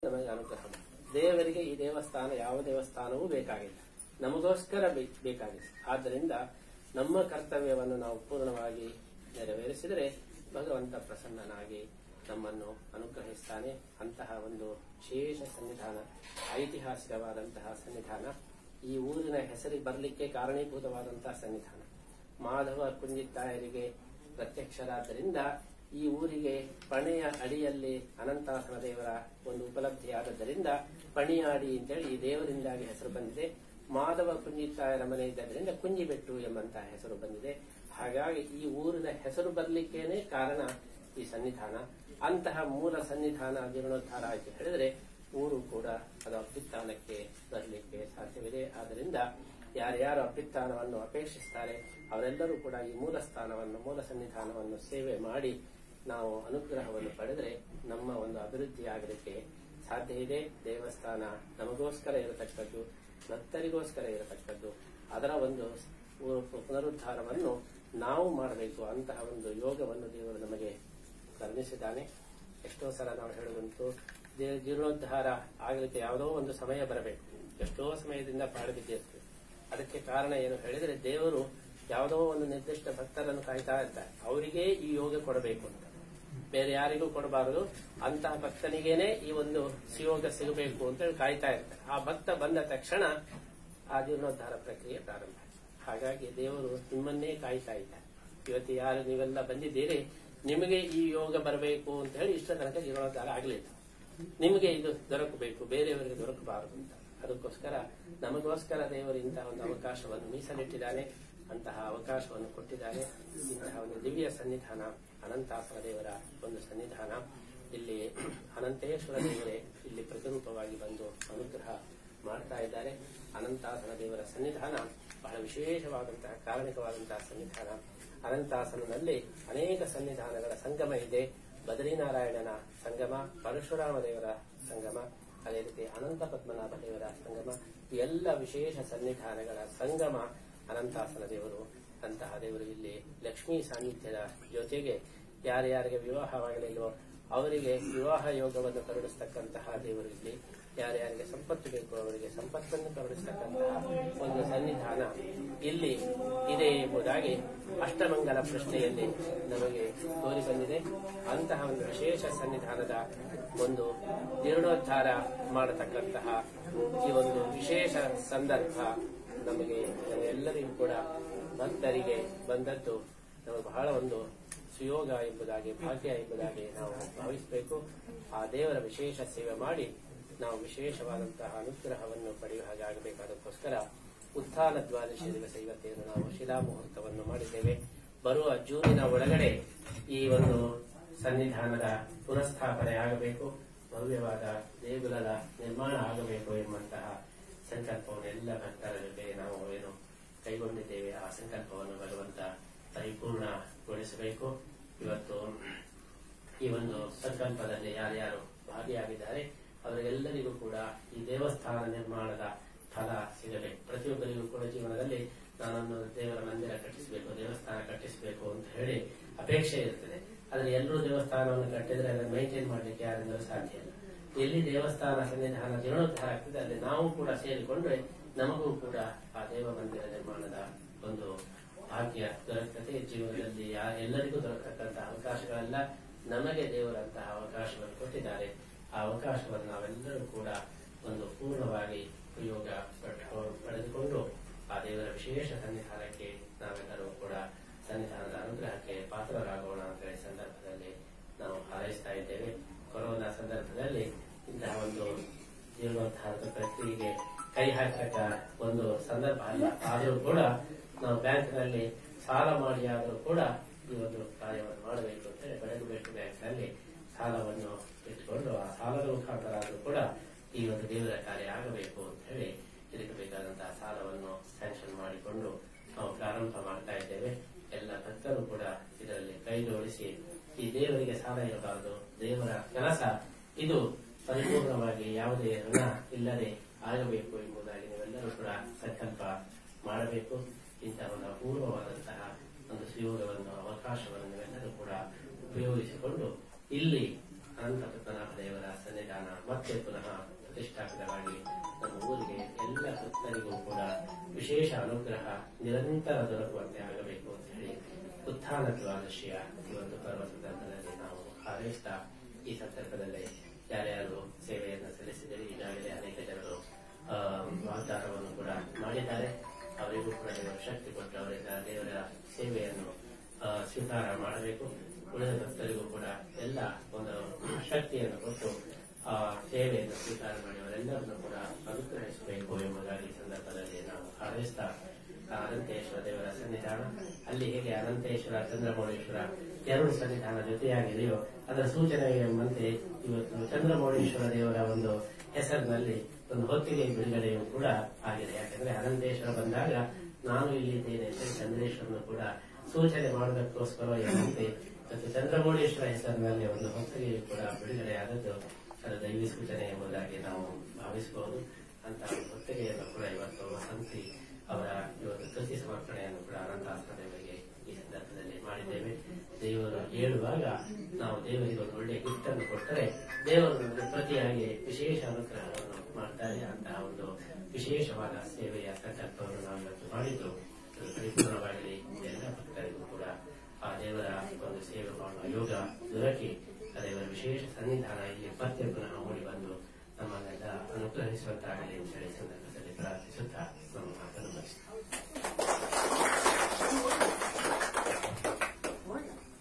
ನಮಗೆ ಅನುಗ್ರಹ ದೇವರಿಗೆ ಈ ದೇವಸ್ಥಾನ ಯಾವ ದೇವಸ್ಥಾನವೂ ಬೇಕಾಗಿಲ್ಲ, ನಮಗೋಸ್ಕರ ಬೇಕಾಗಿದೆ. ಆದ್ದರಿಂದ ನಮ್ಮ ಕರ್ತವ್ಯವನ್ನು ನಾವು ಪೂರ್ಣವಾಗಿ ನೆರವೇರಿಸಿದರೆ ಭಗವಂತ ಪ್ರಸನ್ನನಾಗಿ ನಮ್ಮನ್ನು ಅನುಗ್ರಹಿಸ್ತಾನೆ. ಅಂತಹ ಒಂದು ವಿಶೇಷ ಸನ್ನಿಧಾನ, ಐತಿಹಾಸಿಕವಾದಂತಹ ಸನ್ನಿಧಾನ, ಈ ಊರಿನ ಹೆಸರಿಗೆ ಬರಲಿಕ್ಕೆ ಕಾರಣೀಭೂತವಾದಂತಹ ಸನ್ನಿಧಾನ. ಮಾಧವ ಕುಂಜಿತ್ತಾಯರಿಗೆ ಪ್ರತ್ಯಕ್ಷರಾದ್ದರಿಂದ ಈ ಊರಿಗೆ ಪಣೆಯ ಅಡಿಯಲ್ಲಿ ಅನಂತಾಸನ ದೇವರ ಒಂದು ಉಪಲಬ್ಧಿಯಾದದ್ದರಿಂದ ಪಣಿಯಾಡಿ ಅಂತೇಳಿ ಈ ದೇವರಿಂದಾಗಿ ಹೆಸರು ಬಂದಿದೆ. ಮಾಧವ ಕುಂಜಿತ್ತಾಯರ ಮನೆ ಇದ್ದರಿಂದ ಕುಂಜಿಬೆಟ್ಟು ಎಂಬಂತಹ ಹೆಸರು ಬಂದಿದೆ. ಹಾಗಾಗಿ ಈ ಊರಿನ ಹೆಸರು ಬರಲಿಕ್ಕೇನೆ ಕಾರಣ ಈ ಸನ್ನಿಧಾನ. ಅಂತಹ ಮೂಲ ಸನ್ನಿಧಾನ ಜೀರ್ಣೋದ್ಧಾರ ಆಯ್ತು ಹೇಳಿದರೆ ಊರು ಕೂಡ ಅದು ಅಭ್ಯುತ್ಥಾನಕ್ಕೆ ಬರಲಿಕ್ಕೆ ಸಾಧ್ಯವಿದೆ. ಆದ್ದರಿಂದ ಯಾರ್ಯಾರು ಅಭ್ಯುತ್ಥಾನವನ್ನು ಅಪೇಕ್ಷಿಸ್ತಾರೆ ಅವರೆಲ್ಲರೂ ಕೂಡ ಈ ಮೂಲ ಸ್ಥಾನವನ್ನು, ಮೂಲ ಸನ್ನಿಧಾನವನ್ನು ಸೇವೆ ಮಾಡಿ ನಾವು ಅನುಗ್ರಹವನ್ನು ಪಡೆದರೆ ನಮ್ಮ ಒಂದು ಅಭಿವೃದ್ಧಿ ಆಗಲಿಕ್ಕೆ ಸಾಧ್ಯ ಇದೆ. ದೇವಸ್ಥಾನ ನಮಗೋಸ್ಕರ ಇರತಕ್ಕದ್ದು, ಭಕ್ತರಿಗೋಸ್ಕರ ಇರತಕ್ಕದ್ದು. ಅದರ ಒಂದು ಪುನರುದ್ಧಾರವನ್ನು ನಾವು ಮಾಡಬೇಕು. ಅಂತಹ ಒಂದು ಯೋಗವನ್ನು ದೇವರು ನಮಗೆ ಕರುಣಿಸಿದ್ದಾನೆ. ಎಷ್ಟೋ ಸಲ ನಾವು ಹೇಳುವಂತೂ ಜೀರ್ಣೋದ್ಧಾರ ಆಗಲಿಕ್ಕೆ ಯಾವುದೋ ಒಂದು ಸಮಯ ಬರಬೇಕು. ಎಷ್ಟೋ ಸಮಯದಿಂದ ಪಾಳು ಬಿದ್ದಿರ್ತದೆ. ಅದಕ್ಕೆ ಕಾರಣ ಏನು ಹೇಳಿದರೆ ದೇವರು ಯಾವುದೋ ಒಂದು ನಿರ್ದಿಷ್ಟ ಭಕ್ತರನ್ನು ಕಾಯ್ತಾ ಇರ್ತಾರೆ. ಅವರಿಗೇ ಈ ಯೋಗ ಕೊಡಬೇಕು ಅಂತ, ಬೇರೆ ಯಾರಿಗೂ ಕೊಡಬಾರದು. ಅಂತಹ ಭಕ್ತನಿಗೇನೆ ಈ ಒಂದು ಸುಯೋಗ ಸಿಗಬೇಕು ಅಂತೇಳಿ ಕಾಯ್ತಾ ಇರ್ತಾರೆ. ಆ ಭಕ್ತ ಬಂದ ತಕ್ಷಣ ಆ ಜೀರ್ಣೋದ್ಧಾರ ಪ್ರಕ್ರಿಯೆ ಪ್ರಾರಂಭ. ಹಾಗಾಗಿ ದೇವರು ನಿಮ್ಮನ್ನೇ ಕಾಯ್ತಾ ಇದ್ದಾರೆ. ಇವತ್ತು ಯಾರು ನೀವೆಲ್ಲ ಬಂದಿದ್ದೀರಿ, ನಿಮಗೆ ಈ ಯೋಗ ಬರಬೇಕು ಅಂತ ಹೇಳಿ ಇಷ್ಟ ತನಕ ಜೀರ್ಣೋದ್ಧಾರ ಆಗಲಿಲ್ಲ. ನಿಮಗೆ ಇದು ದೊರಕಬೇಕು, ಬೇರೆಯವರಿಗೆ ದೊರಕಬಾರದು ಅಂತ. ಅದಕ್ಕೋಸ್ಕರ ನಮಗೋಸ್ಕರ ದೇವರು ಇಂತಹ ಒಂದು ಅವಕಾಶವನ್ನು ಮೀಸಲಿಟ್ಟಿದ್ದಾನೆ, ಅಂತಹ ಅವಕಾಶವನ್ನು ಕೊಟ್ಟಿದ್ದಾನೆ. ಇಂತಹ ಒಂದು ದಿವ್ಯ ಸನ್ನಿಧಾನ ಅನಂತಾಸನ ದೇವರ ಒಂದು ಸನ್ನಿಧಾನ. ಇಲ್ಲಿ ಅನಂತೇಶ್ವರ ದೇವರೇ ಇಲ್ಲಿ ಪ್ರತಿರೂಪವಾಗಿ ಬಂದು ಅನುಗ್ರಹ ಮಾಡ್ತಾ ಇದ್ದಾರೆ. ಅನಂತಾಸನ ದೇವರ ಸನ್ನಿಧಾನ ಬಹಳ ವಿಶೇಷವಾದಂತಹ ಕಾರಣಿಕವಾದಂತಹ ಸನ್ನಿಧಾನ. ಅನಂತಾಸನಲ್ಲಿ ಅನೇಕ ಸನ್ನಿಧಾನಗಳ ಸಂಗಮ ಇದೆ. ಬದರಿನಾರಾಯಣನ ಸಂಗಮ, ಪರಶುರಾಮ ದೇವರ ಸಂಗಮ, ಅದೇ ರೀತಿ ಅನಂತ ಪದ್ಮನಾಭ ದೇವರ ಸಂಗಮ, ಎಲ್ಲ ವಿಶೇಷ ಸನ್ನಿಧಾನಗಳ ಸಂಗಮ ಅನಂತಾಸನ ದೇವರು. ಅಂತಹ ದೇವರು ಇಲ್ಲಿ ಲಕ್ಷ್ಮೀ ಸಾನ್ನಿಧ್ಯದ ಜೊತೆಗೆ ಯಾರ್ಯಾರಿಗೆ ವಿವಾಹವಾಗಲಿಲ್ವೋ ಅವರಿಗೆ ವಿವಾಹ ಯೋಗವನ್ನು ಕರುಣಿಸತಕ್ಕಂತಹ ದೇವರು ಇಲ್ಲಿ. ಯಾರ್ಯಾರಿಗೆ ಸಂಪತ್ತು ಬೇಕು ಅವರಿಗೆ ಸಂಪತ್ತನ್ನು ಕರುಣಿಸತಕ್ಕಂತಹ ಒಂದು ಸನ್ನಿಧಾನ ಇಲ್ಲಿ ಇದೆ ಎಂಬುದಾಗಿ ಅಷ್ಟಮಂಗಲ ಪ್ರಶ್ನೆಯಲ್ಲಿ ನಮಗೆ ತೋರಿ ಬಂದಿದೆ. ಅಂತಹ ಒಂದು ವಿಶೇಷ ಸನ್ನಿಧಾನದ ಒಂದು ಜೀರ್ಣೋದ್ಧಾರ ಮಾಡತಕ್ಕಂತಹ ಈ ಒಂದು ವಿಶೇಷ ಸಂದರ್ಭ ನಮಗೆ ಎಲ್ಲರಿಗೂ ಕೂಡ ಭಕ್ತರಿಗೆ ಬಂದದ್ದು ನಮಗೆ ಬಹಳ ಒಂದು ಸುಯೋಗ ಎಂಬುದಾಗಿ, ಭಾಗ್ಯ ಎಂಬುದಾಗಿ ನಾವು ಭಾವಿಸಬೇಕು. ಆ ದೇವರ ವಿಶೇಷ ಸೇವೆ ಮಾಡಿ ನಾವು ವಿಶೇಷವಾದಂತಹ ಅನುಗ್ರಹವನ್ನು ಪಡೆಯುವ ಹಾಗೆ ಆಗಬೇಕಾದಕ್ಕೋಸ್ಕರ ಉತ್ಥಾನ ದ್ವಾದಶಿ ದಿವಸ ಇವತ್ತೇನು ನಾವು ಶಿಲಾ ಮುಹೂರ್ತವನ್ನು ಮಾಡಿದ್ದೇವೆ. ಬರುವ ಜೂನಿನ ಒಳಗಡೆ ಈ ಒಂದು ಸನ್ನಿಧಾನದ ಪುನಃಸ್ಥಾಪನೆ ಆಗಬೇಕು, ಭವ್ಯವಾದ ದೇಗುಲದ ನಿರ್ಮಾಣ ಆಗಬೇಕು ಎಂಬಂತಹ ಸಂಕಲ್ಪವನ್ನು ಎಲ್ಲ ಭಕ್ತರ ಜೊತೆ ನಾವು ಏನು ಕೈಗೊಂಡಿದ್ದೇವೆ. ಆ ಸಂಕಲ್ಪವನ್ನು ಭಗವಂತ ಪರಿಪೂರ್ಣಗೊಳಿಸಬೇಕು. ಇವತ್ತು ಈ ಒಂದು ಸಂಕಲ್ಪದಲ್ಲಿ ಯಾರ್ಯಾರು ಭಾಗಿಯಾಗಿದ್ದಾರೆ ಅವರಿಗೆಲ್ಲರಿಗೂ ಕೂಡ ಈ ದೇವಸ್ಥಾನ ನಿರ್ಮಾಣದ ಫಲ ಸಿಗಬೇಕು. ಪ್ರತಿಯೊಬ್ಬರಿಗೂ ಕೂಡ ಜೀವನದಲ್ಲಿ ನಾನೊಂದು ದೇವರ ಮಂದಿರ ಕಟ್ಟಿಸಬೇಕು, ದೇವಸ್ಥಾನ ಕಟ್ಟಿಸಬೇಕು ಅಂತ ಹೇಳಿ ಅಪೇಕ್ಷೆ ಇರ್ತದೆ. ಆದರೆ ಎಲ್ಲರೂ ದೇವಸ್ಥಾನವನ್ನು ಕಟ್ಟಿದ್ರೆ ಅದನ್ನು ಮೈಂಟೈನ್ ಮಾಡಲಿಕ್ಕೆ ಯಾರಿಂದಲೂ ಸಾಧ್ಯ ಇಲ್ಲ. ಎಲ್ಲಿ ದೇವಸ್ಥಾನ ಸನ್ನಿಧಾನ ಜೀರ್ಣೋದ್ಧಾರ ಆಗ್ತದೆ ಅಲ್ಲಿ ನಾವು ಕೂಡ ಸೇರಿಕೊಂಡ್ರೆ ನಮಗೂ ಕೂಡ ಆ ದೇವ ಮಂದಿರ ನಿರ್ಮಾಣದ ಒಂದು ಭಾಗ್ಯ ದೊರಕತೆ. ಜೀವನದಲ್ಲಿ ಎಲ್ಲರಿಗೂ ದೊರಕತಕ್ಕಂತಹ ಅವಕಾಶಗಳೆಲ್ಲ ನಮಗೆ ದೇವರಂತಹ ಅವಕಾಶವನ್ನು ಕೊಟ್ಟಿದ್ದಾರೆ. ಆ ಅವಕಾಶವನ್ನು ನಾವೆಲ್ಲರೂ ಕೂಡ ಒಂದು ಪೂರ್ಣವಾಗಿ ಉಪಯೋಗ ಪಡೆದುಕೊಂಡು ಆ ದೇವರ ವಿಶೇಷ ಸನ್ನಿಧಾನಕ್ಕೆ ನಾವೆಲ್ಲರೂ ಕೂಡ ಸನ್ನಿಧಾನದ ಅನುಗ್ರಹಕ್ಕೆ ಪಾತ್ರರಾಗೋಣ ಅಂತ ಹೇಳಿ ಸಂದರ್ಭದಲ್ಲಿ ನಾವು ಹಾರೈಸ್ತಾ ಇದ್ದೇವೆ. ಕೊರೋನಾ ಸಂದರ್ಭದಲ್ಲಿ ಇಂತಹ ಒಂದು ಜೀರ್ಣೋದ್ಧಾರದ ಪ್ರಕ್ರಿಯೆಗೆ ಕೈ ಹಾಕಕ ಒಂದು ಸಂದರ್ಭ ಅಲ್ಲ. ಆದರೂ ಕೂಡ ನಾವು ಬ್ಯಾಂಕ್ನಲ್ಲಿ ಸಾಲ ಮಾಡಿ ಆದರೂ ಕೂಡ ಈ ಒಂದು ಕಾರ್ಯವನ್ನು ಮಾಡಬೇಕು ಅಂತ ಹೇಳಿ ಬೆಳಗುಬೆಟ್ಟು ಬ್ಯಾಂಕ್ನಲ್ಲಿ ಸಾಲವನ್ನು ಇಟ್ಟುಕೊಂಡು ಆ ಸಾಲದ ಮುಖಾಂತರ ಆದರೂ ಕೂಡ ಈ ಒಂದು ದೇವರ ಕಾರ್ಯ ಆಗಬೇಕು ಅಂತ ಹೇಳಿ ಇದಕ್ಕೆ ಬೇಕಾದಂತಹ ಸಾಲವನ್ನು ಸ್ಯಾಂಕ್ಷನ್ ಮಾಡಿಕೊಂಡು ನಾವು ಪ್ರಾರಂಭ ಮಾಡ್ತಾ ಇದ್ದೇವೆ. ಎಲ್ಲ ಭಕ್ತರು ಕೂಡ ಇದರಲ್ಲಿ ಕೈ ಜೋಡಿಸಿ ಈ ದೇವರಿಗೆ ಸಾಲ ಇರಬಾರದು, ದೇವರ ಕೆಲಸ ಇದು ಪರಿಪೂರ್ಣವಾಗಿ ಯಾವುದೇ ಋಣ ಇಲ್ಲದೆ ಆಗಬೇಕು ಎಂಬುದಾಗಿ ನೀವೆಲ್ಲರೂ ಕೂಡ ಸಂಕಲ್ಪ ಮಾಡಬೇಕು. ಇಂತಹ ಒಂದು ಅಪೂರ್ವವಾದಂತಹ ಒಂದು ಸುಯೋಗವನ್ನು, ಅವಕಾಶವನ್ನು ನೀವೆಲ್ಲರೂ ಕೂಡ ಉಪಯೋಗಿಸಿಕೊಂಡು ಇಲ್ಲಿ ಅನಂತ ಪದ್ಮನಾಭ ದೇವರ ಸನ್ನಿಧಾನ ಮತ್ತೆ ಪುನಃ ಪ್ರತಿಷ್ಠಾಪಿತವಾಗಿ ನಮ್ಮ ಊರಿಗೆ ಎಲ್ಲ ಭಕ್ತರಿಗೂ ಕೂಡ ವಿಶೇಷ ಅನುಗ್ರಹ ನಿರಂತರ ದೊರಕುವಂತೆ ಆಗಬೇಕು ಅಂತ ಹೇಳಿ ಉತ್ಥಾನ ದ್ವಾದಶಿಯ ಈ ಒಂದು ಪರ್ವ ಸಂದರ್ಭದಲ್ಲಿ ನಾವು ಹಾರೈಸ್ತಾ ಈ ಸಂದರ್ಭದಲ್ಲಿ ಯಾರ್ಯಾರು ಸೇವೆಯನ್ನು ಸಲ್ಲಿಸಿದರೆ ಈಗಾಗಲೇ ಅನೇಕ ಜನರು ವಾಗ್ದಾನವನ್ನು ಕೂಡ ಮಾಡಿದ್ದಾರೆ. ಅವರಿಗೂ ಕೂಡ ದೇವರು ಶಕ್ತಿ ಕೊಟ್ಟು ಅವರಿಂದ ದೇವರ ಸೇವೆಯನ್ನು ಸ್ವೀಕಾರ ಮಾಡಬೇಕು. ಉಳಿದ ಭಕ್ತರಿಗೂ ಕೂಡ ಎಲ್ಲ ಒಂದು ಶಕ್ತಿಯನ್ನು ಕೊಟ್ಟು ಆ ಸೇವೆಯನ್ನು ಸ್ವೀಕಾರ ಮಾಡಿ ಅವರೆಲ್ಲರನ್ನು ಕೂಡ ಅನುಗ್ರಹಿಸಬೇಕು ಎಂಬುದಾಗಿ ಈ ಸಂದರ್ಭದಲ್ಲಿ ನಾವು ಹಾರೈಸ್ತಾ ಅನಂತೇಶ್ವರ ದೇವರ ಸನ್ನಿಧಾನ ಅಲ್ಲಿ ಹೇಗೆ ಅನಂತೇಶ್ವರ ಚಂದ್ರಮೌಳೇಶ್ವರ ಎರಡು ಸನ್ನಿಧಾನ ಜೊತೆಯಾಗಿದೆಯೋ ಅದರ ಸೂಚನೆ ಎಂಬಂತೆ ಇವತ್ತು ಚಂದ್ರಮೌಳೇಶ್ವರ ದೇವರ ಒಂದು ಹೆಸರಿನಲ್ಲಿ ಒಂದು ಹೊತ್ತಿಗೆ ಬಿಡುಗಡೆಯೂ ಕೂಡ ಆಗಿದೆ. ಯಾಕಂದ್ರೆ ಅನಂತೇಶ್ವರ ಬಂದಾಗ ನಾನು ಇಲ್ಲಿದ್ದೇನೆ ಚಂದ್ರೇಶ್ವರನು ಕೂಡ ಸೂಚನೆ ಮಾಡೋದಕ್ಕೋಸ್ಕರ ಎಂಬಂತೆ ಮತ್ತು ಚಂದ್ರಮೌಳೇಶ್ವರ ಹೆಸರಿನಲ್ಲಿ ಒಂದು ಹೊತ್ತಿಗೆಯೂ ಕೂಡ ಬಿಡುಗಡೆಯಾದದ್ದು ಅದು ದೈವಿ ಸೂಚನೆ ಎಂಬುದಾಗಿ ನಾವು ಭಾವಿಸಬಹುದು. ಅಂತ ಹೊತ್ತಿಗೆಯನ್ನು ಕೂಡ ಇವತ್ತು ವಸಂತಿ ಅವರ ಇವತ್ತು ಕೃತಿ ಸಮರ್ಪಣೆಯನ್ನು ಕೂಡ ಅನಂತಾಸ್ತ್ರ ದೇವರಿಗೆ ಈ ಸಂದರ್ಭದಲ್ಲಿ ಮಾಡಿದ್ದೇವೆ. ದೇವರು ಹೇಳುವಾಗ ನಾವು ದೇವರಿಗೆ ಒಂದು ಒಳ್ಳೆಯ ಗಿಫ್ಟ್ ಅನ್ನು ಕೊಟ್ಟರೆ ದೇವರು ಪ್ರತಿಯಾಗಿ ವಿಶೇಷ ಅನುಗ್ರಹವನ್ನು ಮಾಡ್ತಾರೆ. ಅಂತಹ ಒಂದು ವಿಶೇಷವಾದ ಸೇವೆಯ ಸಂಕಲ್ಪವನ್ನು ನಾವು ಇವತ್ತು ಮಾಡಿದ್ದು ಪರಿಪೂರ್ಣವಾಗಲಿ ಎಲ್ಲ ಭಕ್ತರಿಗೂ ಕೂಡ ಆ ದೇವರ ಒಂದು ಸೇವೆ ಮಾಡುವ ಯೋಗ ದೊರಕಿ ಆ ದೇವರ ವಿಶೇಷ ಸನ್ನಿಧಾನ ಇಲ್ಲಿ ಮತ್ತೆ ಪುನಃ ಮೂಡಿ ಬಂದು ನಮ್ಮನ್ನೆಲ್ಲ ಅನುಗ್ರಹಿಸುವಂತಾಗಲಿ ಅಂತ ಹೇಳಿ ಸಂದರ್ಭದಲ್ಲಿ ಪ್ರಾರ್ಥಿಸುತ್ತಾ ನಮ್ಮ ಮಾತನ್ನು ಮುಗಿಸುತ್ತಾರೆ.